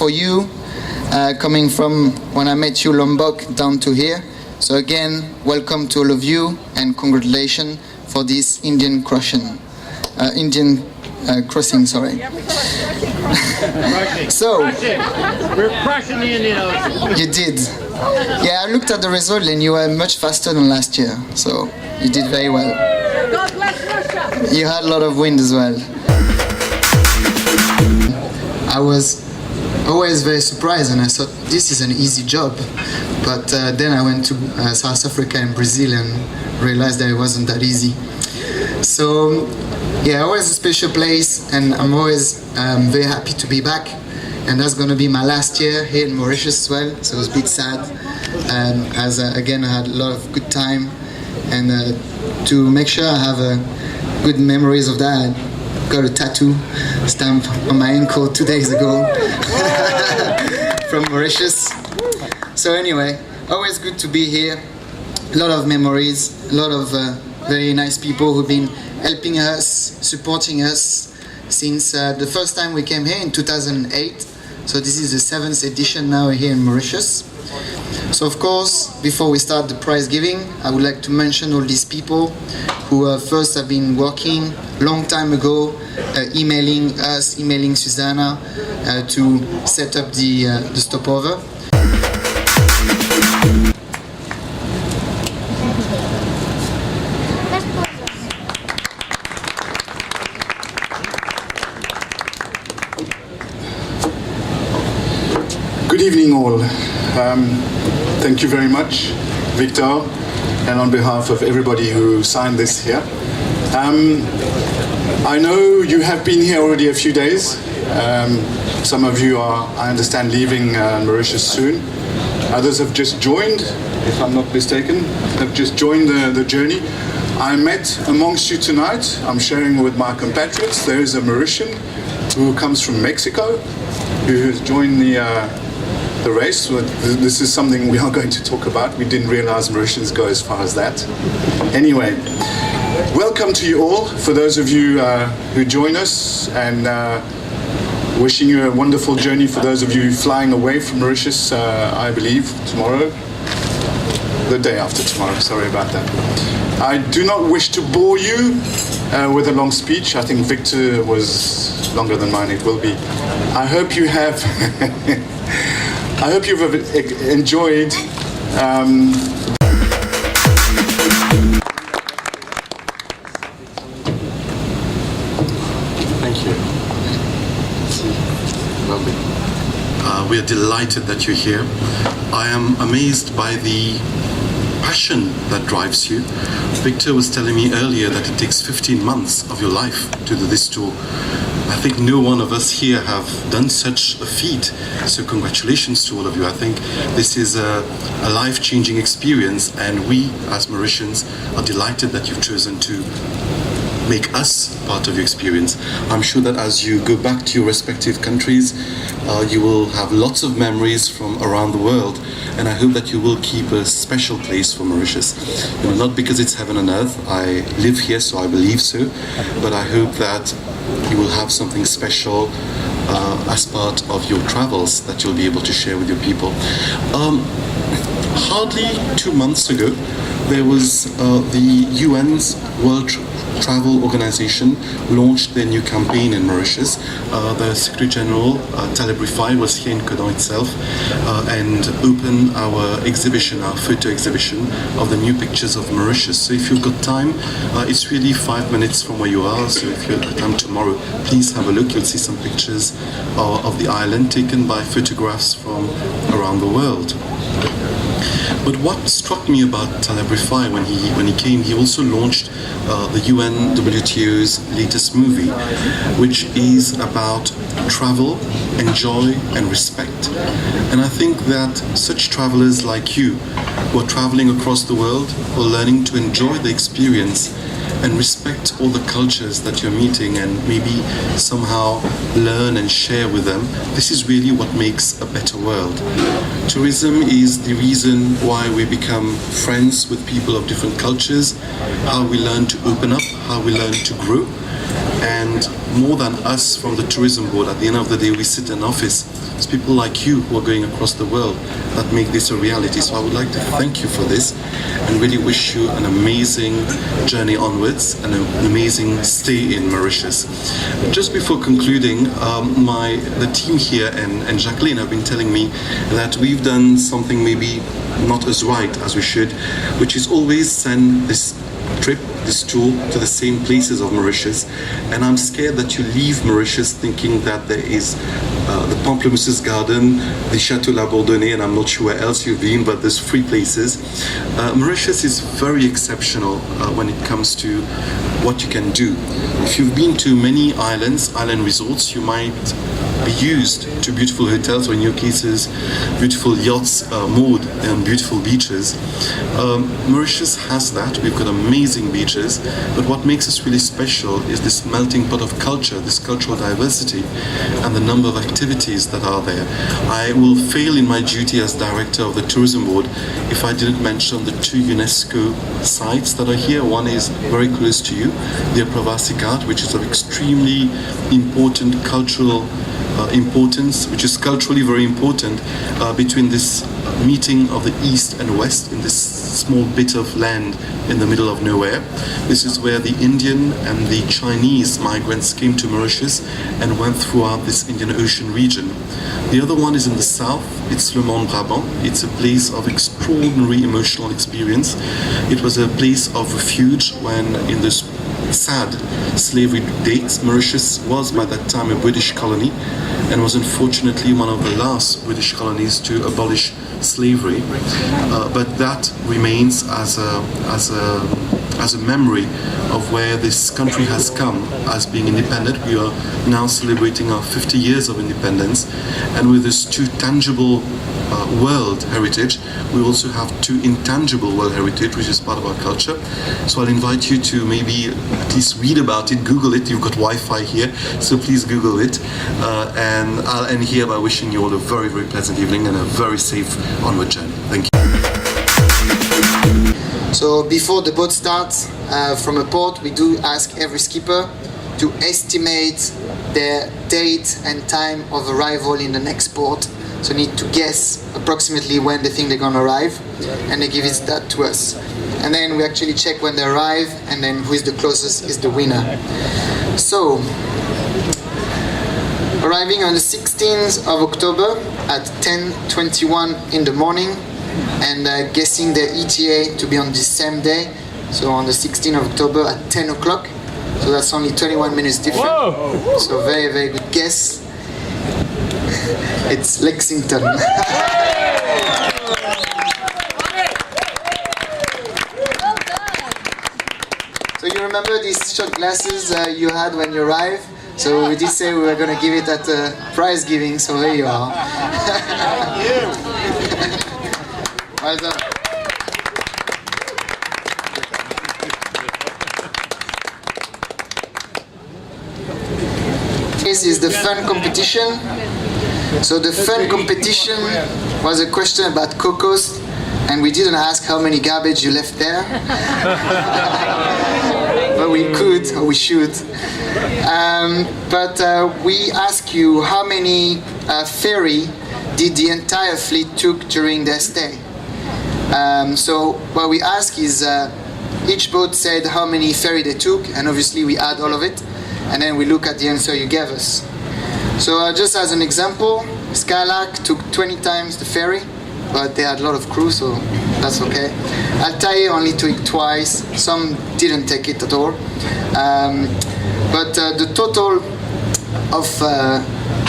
for you, coming from when I met you, Lombok, down to here. So again, welcome to all of you, and congratulations for this Indian crossing. Sorry. So we're crushing the Indian Ocean. You did. Yeah, I looked at the result, and you were much faster than last year. So you did very well. God bless Russia. You had a lot of wind as well. I was always very surprised, and I thought this is an easy job. But then I went to South Africa and Brazil and realized that it wasn't that easy. So yeah, always a special place, and I'm always very happy to be back. And that's going to be my last year here in Mauritius as well, so it was a bit sad. As again, I had a lot of good time, and to make sure I have good memories of that, I got a tattoo stamp on my ankle 2 days ago from Mauritius. So anyway, always good to be here. A lot of memories, a lot of very nice people who've been helping us, supporting us since the first time we came here in 2008. So this is the 7th edition now here in Mauritius. So of course, before we start the prize giving, I would like to mention all these people who first have been working long time ago, emailing us, emailing Susanna to set up the stopover. Good evening all. Thank you very much, Victor, and on behalf of everybody who signed this here. I know you have been here already a few days. Some of you are, I understand, leaving Mauritius soon. Others have just joined, if I'm not mistaken, have just joined the journey. I met amongst you tonight. I'm sharing with my compatriots. There is a Mauritian who comes from Mexico, who has joined the race. This is something we are going to talk about. We didn't realize Mauritians go as far as that. Anyway, welcome to you all, for those of you who join us, and wishing you a wonderful journey for those of you flying away from Mauritius, I believe, tomorrow. The day after tomorrow, sorry about that. I do not wish to bore you with a long speech. I think Victor was longer than mine, it will be. I hope you have I hope you've enjoyed Thank you. Lovely. We are delighted that you're here. I am amazed by the passion that drives you. Victor was telling me earlier that it takes 15 months of your life to do this tour. I think no one of us here have done such a feat, so congratulations to all of you. I think this is a life-changing experience, and we as Mauritians are delighted that you've chosen to make us part of your experience. I'm sure that as you go back to your respective countries, you will have lots of memories from around the world, and I hope that you will keep a special place for Mauritius. Not because it's heaven on earth, I live here so I believe so, but I hope that you will have something special as part of your travels that you'll be able to share with your people. Hardly 2 months ago, there was the UN's World Travel Organization launched their new campaign in Mauritius. The Secretary General, Taleb Rifai, was here in Caudan itself and opened our exhibition, our photo exhibition of the new pictures of Mauritius. So if you've got time, it's really 5 minutes from where you are, so if you've got time tomorrow, please have a look. You'll see some pictures of the island taken by photographs from around the world. But what struck me about Taleb Rifai when he came, he also launched the UN WTO's latest movie, which is about travel, enjoy and respect. And I think that such travelers like you, who are traveling across the world, who are learning to enjoy the experience and respect all the cultures that you're meeting and maybe somehow learn and share with them. This is really what makes a better world. Tourism is the reason why we become friends with people of different cultures, how we learn to open up, how we learn to grow. And more than us from the tourism board, at the end of the day we sit in office. It's people like you who are going across the world that make this a reality. So I would like to thank you for this and really wish you an amazing journey onwards and an amazing stay in Mauritius. Just before concluding, the team here and Jacqueline have been telling me that we've done something maybe not as right as we should, which is always send this tour to the same places of Mauritius, and I'm scared that you leave Mauritius thinking that there is the Pamplemousses Garden, the Chateau La Bourdonnais, and I'm not sure where else you've been, but there's 3 places. Mauritius is very exceptional when it comes to what you can do. If you've been to many island resorts, you might be used to beautiful hotels, or in your cases, beautiful yachts moored and beautiful beaches. Mauritius has that. We've got amazing beaches, but what makes us really special is this melting pot of culture, this cultural diversity, and the number of activities that are there. I will fail in my duty as director of the tourism board if I didn't mention the 2 UNESCO sites that are here. One is very close to you, the Pravasi Ghat, which is of extremely important cultural importance, which is culturally very important between this meeting of the East and West in this small bit of land in the middle of nowhere. This is where the Indian and the Chinese migrants came to Mauritius and went throughout this Indian Ocean region. The other one is in the south. It's Le Mans Brabant. It's a place of extraordinary emotional experience. It was a place of refuge when in this sad slavery dates, Mauritius was by that time a British colony and was unfortunately one of the last British colonies to abolish slavery. But that remains as a memory of where this country has come as being independent. We are now celebrating our 50 years of independence, and with this 2 tangible world heritage, we also have 2 intangible world heritage, which is part of our culture. So I'll invite you to maybe at least read about it, Google it. You've got Wi-Fi here, so please Google it. And I'll end here by wishing you all a very, very pleasant evening and a very safe onward journey. Thank you. So before the boat starts from a port, we do ask every skipper to estimate their date and time of arrival in the next port. So need to guess approximately when they think they're gonna arrive, and they give that to us. And then we actually check when they arrive, and then who is the closest is the winner. So, arriving on the 16th of October at 10:21 in the morning, and guessing their ETA to be on the same day, so on the 16th of October at 10 o'clock. So that's only 21 minutes different. Whoa. So very, very good guess. It's Lexington. So you remember these shot glasses you had when you arrived? So we did say we were going to give it at prize giving, so here you are. Well done. This is the fun competition. So the fun competition was a question about cocos, and we didn't ask how many garbage you left there. But we could, or we should. But we ask you how many ferry did the entire fleet took during their stay. So what we ask is each boat said how many ferry they took, and obviously we add all of it, and then we look at the answer you gave us. So just as an example, Skylark took 20 times the ferry, but they had a lot of crew, so that's okay. Altair only took it twice, some didn't take it at all. But the total of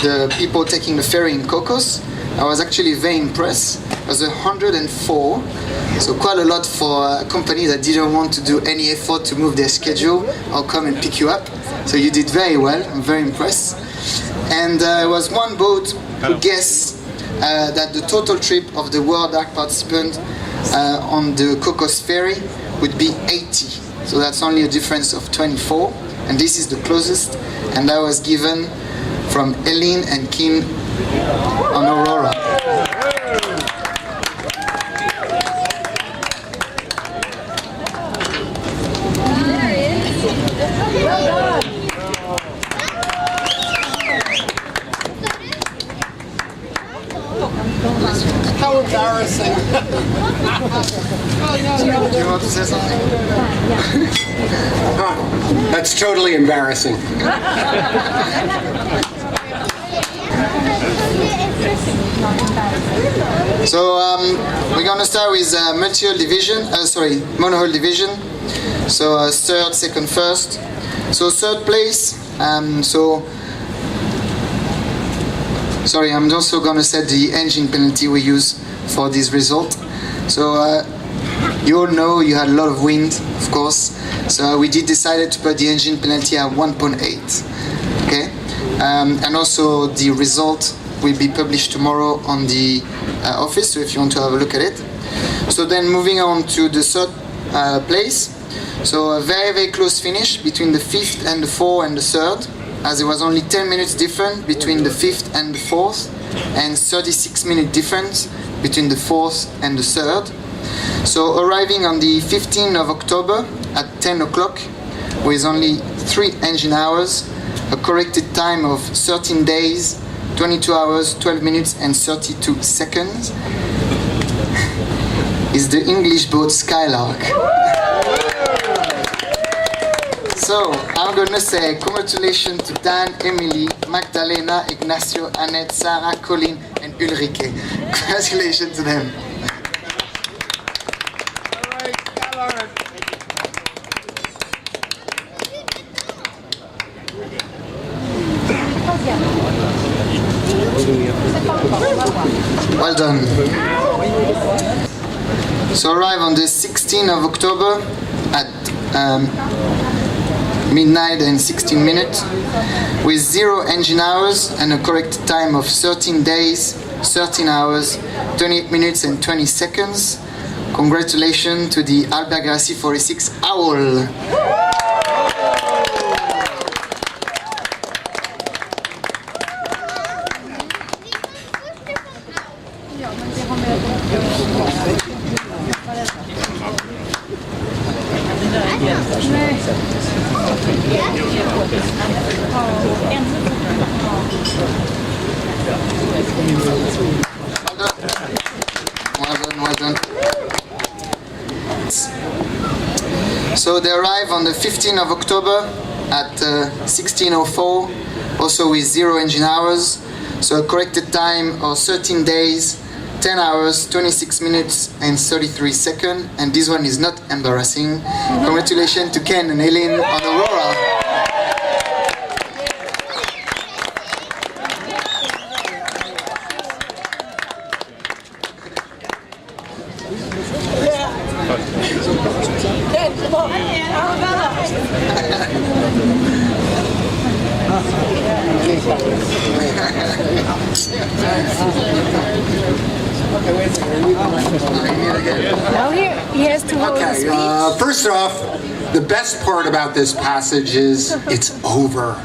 the people taking the ferry in Cocos, I was actually very impressed. It was 104, so quite a lot for a company that didn't want to do any effort to move their schedule or come and pick you up. So you did very well, I'm very impressed. And there was one boat who guessed that the total trip of the World Arc participant on the Cocos ferry would be 80. so that's only a difference of 24, and this is the closest, and that was given from Eileen and Kim on Aurora. How embarrassing. Do you want to say something? That's totally embarrassing. So we're gonna start with multi-hull division. Monohull division. So third, second, first. So third place. Sorry, I'm also gonna set the engine penalty we use for this result. So you all know you had a lot of wind, of course. So we decided to put the engine penalty at 1.8. Okay, and also the result will be published tomorrow on the office. So if you want to have a look at it. So then moving on to the third place. So a very, very close finish between the 5th and the 4th and the 3rd, as it was only 10 minutes different between the 5th and the 4th, and 36-minute difference between the 4th and the 3rd. So arriving on the 15th of October at 10 o'clock with only 3 engine hours, a corrected time of 13 days, 22 hours, 12 minutes and 32 seconds, is the English boat Skylark. So, I'm gonna say congratulations to Dan, Emily, Magdalena, Ignacio, Annette, Sarah, Colin, and Ulrike. Congratulations to them. Well done. So arrive on the 16th of October at midnight and 16 minutes with 0 engine hours and a correct time of 13 days, 13 hours, 28 minutes and 20 seconds. Congratulations to the Albergassi 46 Owl. Well done. So they arrive on the 15th of October at 16:04, also with 0 engine hours. So a corrected time of 13 days, 10 hours, 26 minutes and 33 seconds. And this one is not embarrassing. Congratulations to Ken and Eileen on Aurora. Now he has to hold the speech. First off, the best part about this passage is it's over.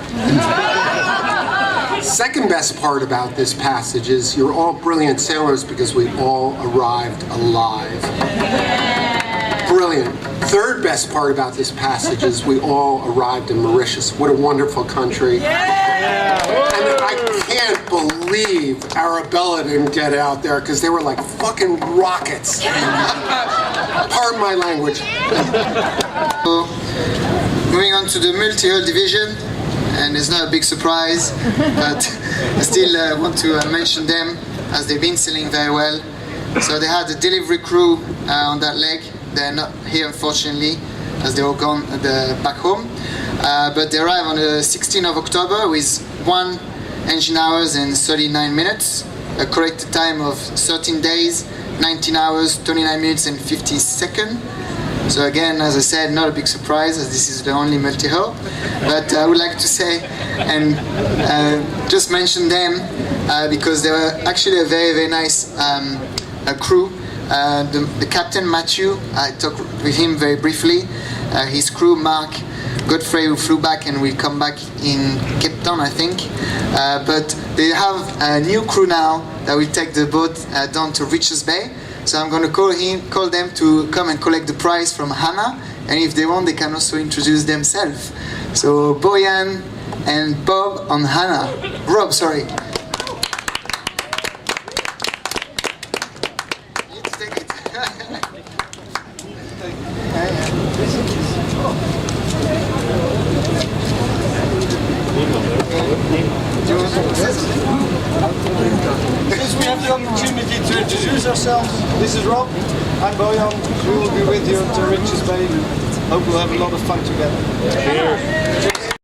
Second best part about this passage is you're all brilliant sailors because we all arrived alive. Brilliant. Third best part about this passage is we all arrived in Mauritius. What a wonderful country. And I can't believe Arabella didn't get out there because they were like fucking rockets. Pardon my language. So, moving on to the multi-hull division, and it's not a big surprise, but I still want to mention them as they've been sailing very well. So they had the delivery crew on that leg. They're not here unfortunately, as they all gone back home. But they arrived on the 16th of October with 1 engine hours and 39 minutes, a corrected time of 13 days, 19 hours, 29 minutes and 50 seconds. So again, as I said, not a big surprise as this is the only multi-hull. But I would like to say and just mention them because they were actually a very, very nice crew. The captain Matthew, I talked with him very briefly. His crew, Mark, Godfrey, who flew back and will come back in Cape Town, I think. But they have a new crew now that will take the boat down to Richards Bay. So I'm going to call them to come and collect the prize from Hannah. And if they want, they can also introduce themselves. So Boyan and Bob on Hannah. Rob, sorry. You need to take it. Since we have the opportunity to introduce ourselves, this is Rob, I'm Bojan, we will be with you until Richards Bay. Hope we'll have a lot of fun together. Cheers.